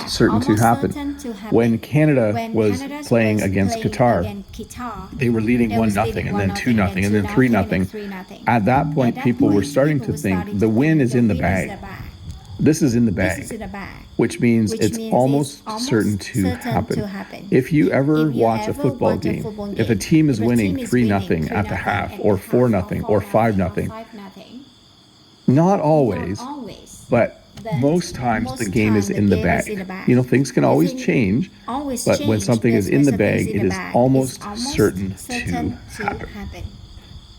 certain to happen. When Canada was playing against Qatar, they were leading 1-0 and then 2-0 and then 3-0. At that point, people were starting to think the win is in the bag. This is in the bag, which means it's almost certain to happen. If you ever watch a football game, if a team is winning 3-0 at the half or 4-0 or 5-0, not always, but most times the game is in the bag. You know, things can always change, but when something is in the bag, it is almost certain to happen.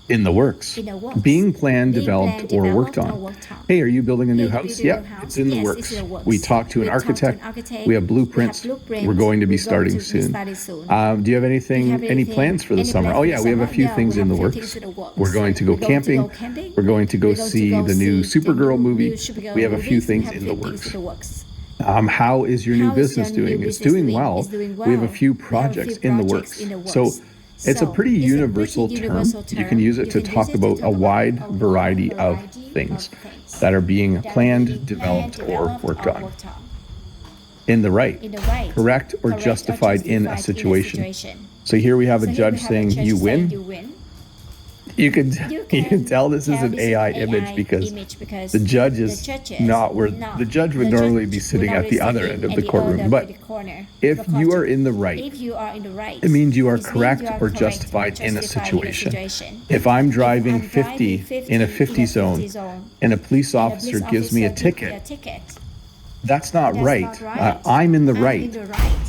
In the works. Being planned, developed, or worked on. Hey, are you building a new house? Yeah, it's in the works. We talked to an architect. We have blueprints. We're going to be starting soon. Do you have any plans for the summer? Oh yeah, we have a few things in the works. We're going to go camping. We're going to go see the new Supergirl movie. We have a few things in the works. How is your new business doing? It's doing well. We have a few projects in the works. So it's a pretty universal term. You can use it to talk about a wide variety of things that are being planned, developed, or worked on. In the right, correct or justified in a situation. So here we have a judge saying, you win. You can tell this is an AI image because the judge is not where the judge would normally be sitting at the other end of the courtroom. But if you are in the right, it means you are correct or justified in a situation. If I'm driving 50 in a 50 zone and a police officer gives me a ticket, that's not right. I'm in the right.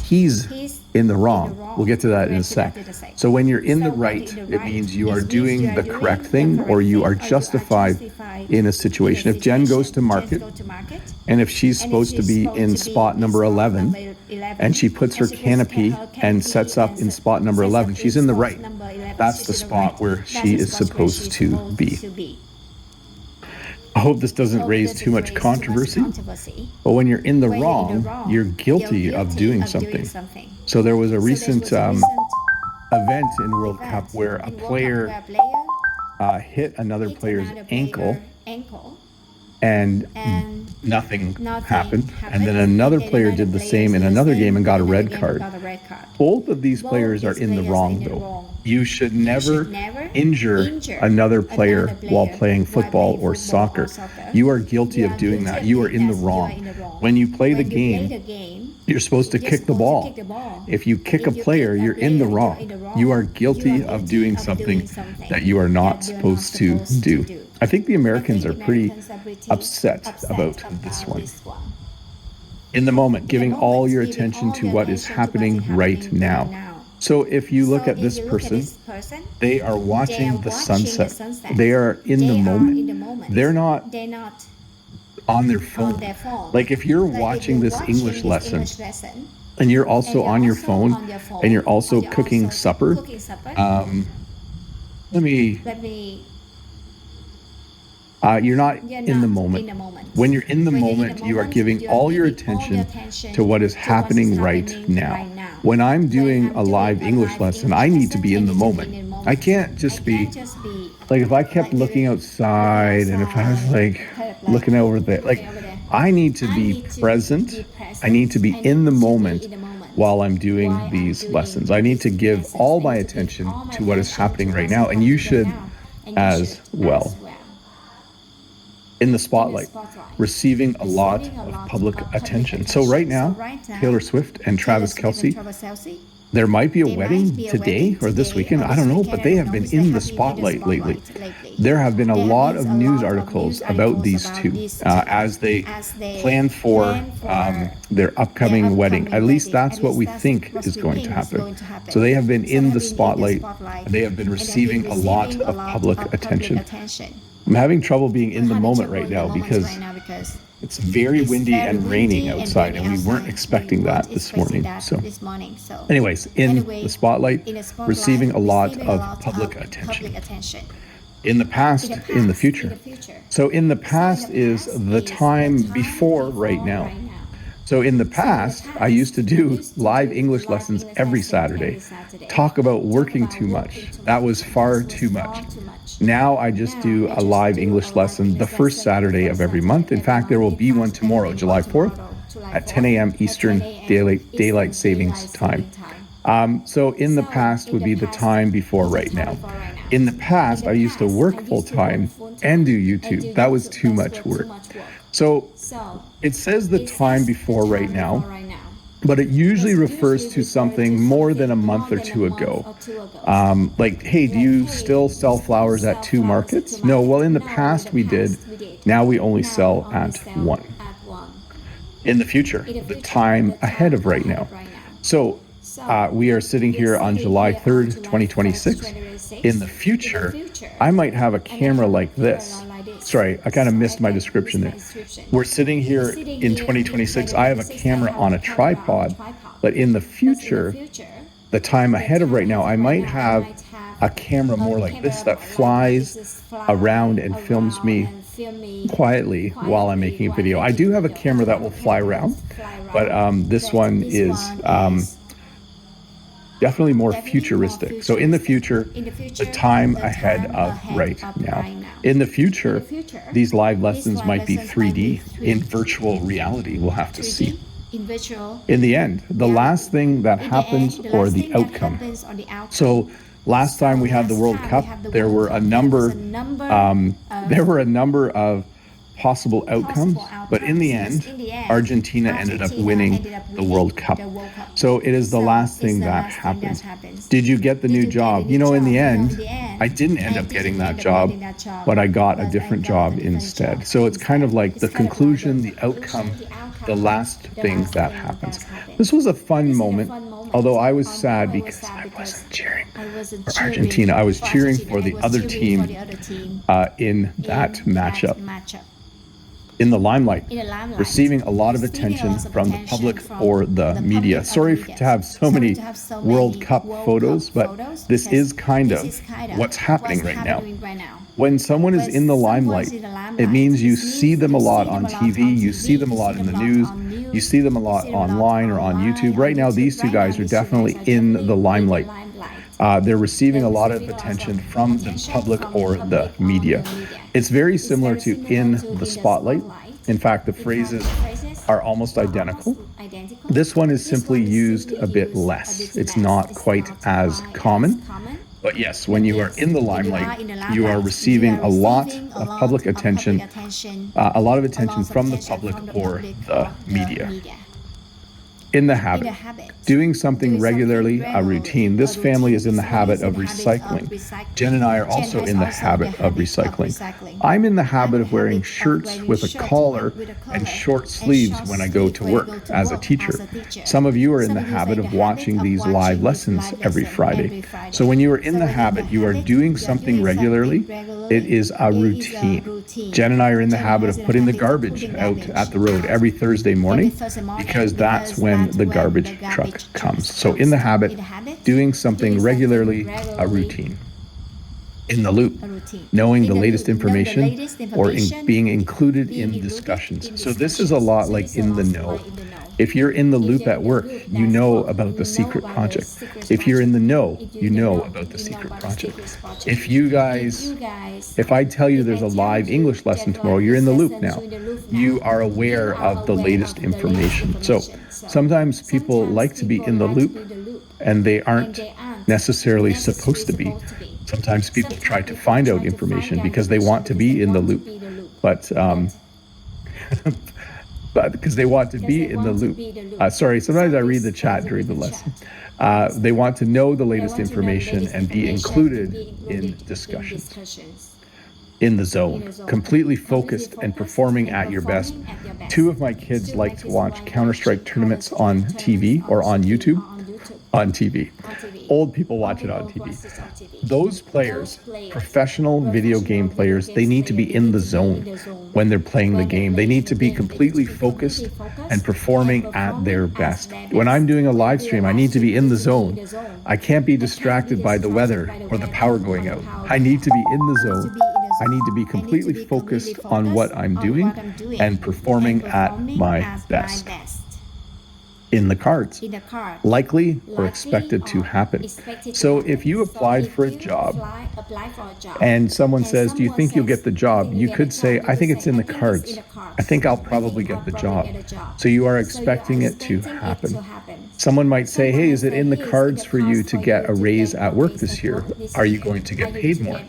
He's in the wrong. We'll get to that in a sec. So when you're in the right, it means you are doing the correct thing or you are justified in a situation. If Jen goes to market and if she's supposed to be in spot number 11 and she puts her canopy and sets up in spot number 11, she's in the right. That's the spot where she is supposed to be. I hope this doesn't raise too much controversy, but when you're in the wrong, you're guilty of doing something. So there was a recent event in World Cup where a player hit another player's ankle and nothing happened. And then another player did the same in another game and got a red card. Both of these players are in the wrong, though. You should never injure another player while playing football or soccer. You are guilty of doing that. You are in the wrong. When you play the game, you're supposed to kick the ball. If you kick a player, you're in the wrong. You are guilty of doing something that you are not supposed to do. I think the Americans are pretty upset about this one. In the moment, giving all your attention to what is happening right now. So if you look at this person, they are watching the sunset. They are in the moment. They're not on their phone. Like if you're watching this English lesson and you're also on your phone and you're also cooking supper, you're not in the moment. When you're in the moment, you are giving all your attention to what is happening right now. When I'm doing a live English lesson, I need to be in the moment. I can't just be, like if I kept looking outside and if I was like looking over there, like I need to be present. I need to be in the moment while I'm doing these lessons. I need to give all my attention to what is happening right now, and you should as well. In the spotlight, receiving a lot of public attention. So right now, Taylor Swift and Travis Kelce, there might be a wedding today or this weekend, I don't know, but they have been in the spotlight lately. There have been a lot of news articles about these two as they plan for their upcoming wedding. At least that's what we think is going to happen. So they have been in the spotlight. They have been receiving a lot of public attention. I'm having trouble being in the moment right now because it's very windy and raining outside, and we weren't expecting that this morning. So anyways, in the spotlight, receiving a lot of public attention. In the past, in the future. So in the past is the time before right now. So in the past, I used to do live English lessons every Saturday, talk about working too much. That was far too much. Now I just do a live English lesson the first Saturday of every month. In fact, there will be one tomorrow, July 4th. at 10 a.m. Eastern Daylight Savings Time. So in the past would be the time before right now. In the past, I used to work full-time and do YouTube. That was too much work. So it says the time before right now, but it usually refers to something more than a month or two ago. Like, hey, do you still sell flowers at 2 markets? No, well, in the past we did. Now we only sell at 1. In the future, the time ahead of right now. So we are sitting here on July 3rd, 2026. In the future, I might have a camera like this. Sorry, I kind of missed my description there. We're sitting here in 2026. I have a camera on a tripod, but in the future, the time ahead of right now, I might have a camera more like this that flies around and films me quietly while I'm making a video. I do have a camera that will fly around, but this one is definitely more futuristic. So in the future, the time ahead of right now. In the future, these live lessons might be 3D in virtual reality. We'll have to see. In the end, the last thing that happens or the outcome. So last time we had the World Cup, there were a number of possible outcomes, but in the end, Argentina ended up winning the World Cup. So it is the last thing that happens. Did you get the new job? You know, in the end, I didn't end up getting that job, but I got a different job instead. So it's kind of like the conclusion, the outcome, the last thing that happens. This was a fun moment, although I was sad because I wasn't cheering for Argentina. I was cheering for the other team in that matchup. In the limelight, receiving a lot of attention from the public or the media. Sorry to have so many World Cup photos, but this is kind of what's happening right now. When someone is in the limelight, it means you see them a lot on TV, you see them a lot in the news, you see them a lot online or on YouTube. Right now, these two guys are definitely in the limelight. They're receiving a lot of attention from the public or the media. It's very similar to in the spotlight. In fact, the phrases are almost identical. This one is simply used a bit less. It's not quite as common. But yes, when you are in the limelight, you are receiving a lot of public attention, a lot of attention from the public or the media. In the habit, doing something regularly, a routine. This family is in the habit of recycling. Jen and I are also in the habit of recycling. I'm in the habit of wearing shirts with a collar and short sleeves when I go to work as a teacher. Some of you are in the habit of watching these live lessons every Friday. So when you are in the habit, you are doing something regularly. It is a routine. Jen and I are in the habit of putting the garbage out at the road every Thursday morning because that's when the garbage truck comes. So in the habit, doing something regularly, a routine. In the loop, knowing the latest information or being included in discussions. So this is a lot like in the know. If you're in the loop at work, you know about the secret project. If you're in the know, you know about the secret project. If I tell you there's a live English lesson tomorrow, you're in the loop now. You are aware of the latest information. So sometimes people like to be in the loop and they aren't necessarily supposed to be. Sometimes people try to find out information because they want to be in the loop, but because they want to be in the loop. Sometimes I read the chat during the lesson. They want to know the latest information and be included in discussions. In the zone, completely focused and performing at your best. 2 of my kids like to watch Counter-Strike tournaments on TV or on YouTube. On TV. Old people watch it on TV. Those players, professional video game players, they need to be in the zone when they're playing the game. They need to be completely focused and performing at their best. When I'm doing a live stream, I need to be in the zone. I can't be distracted by the weather or the power going out. I need to be in the zone. I need to be completely focused on what I'm doing and performing at my best. in the cards, in the card. likely or expected to happen. So if you applied for a job and someone says, do you think you'll get the job? You could say, I think it's in the cards. I think I'll probably get the job. So you are expecting it to happen. Someone might say, hey, is it in the cards for you to get a raise at work this year? Are you going to get paid more?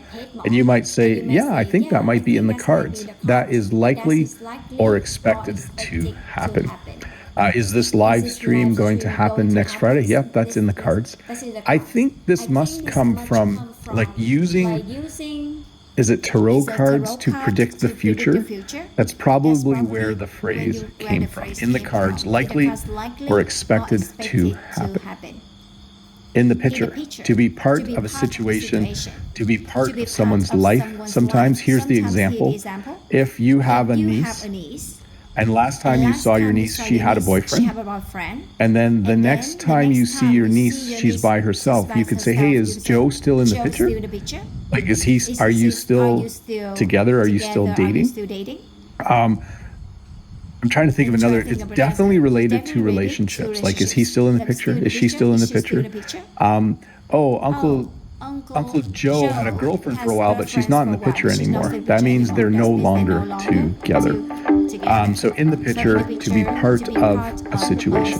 And you might say, yeah, I think that might be in the cards. That is likely or expected to happen. Is this live stream going to happen next Friday? Yep, that's in the cards. I think this must come from like using, is it tarot cards to predict the future? That's probably where the phrase came from. In the cards, likely or expected to happen. In the picture, to be part of a situation, to be part of someone's life. Sometimes, here's the example. If you have a niece, and last time you saw your niece, she had a boyfriend. And then the next time you see your niece, she's by herself. You could say, hey, is Joe still in the picture? Like, are you still together? Are you still dating? I'm trying to think of another. It's definitely related to relationships. Like, is he still in the picture? Is she still in the picture? Uncle Joe had a girlfriend for a while, but she's not in the picture anymore. That means they're no longer together. So in the picture, to be part of a situation.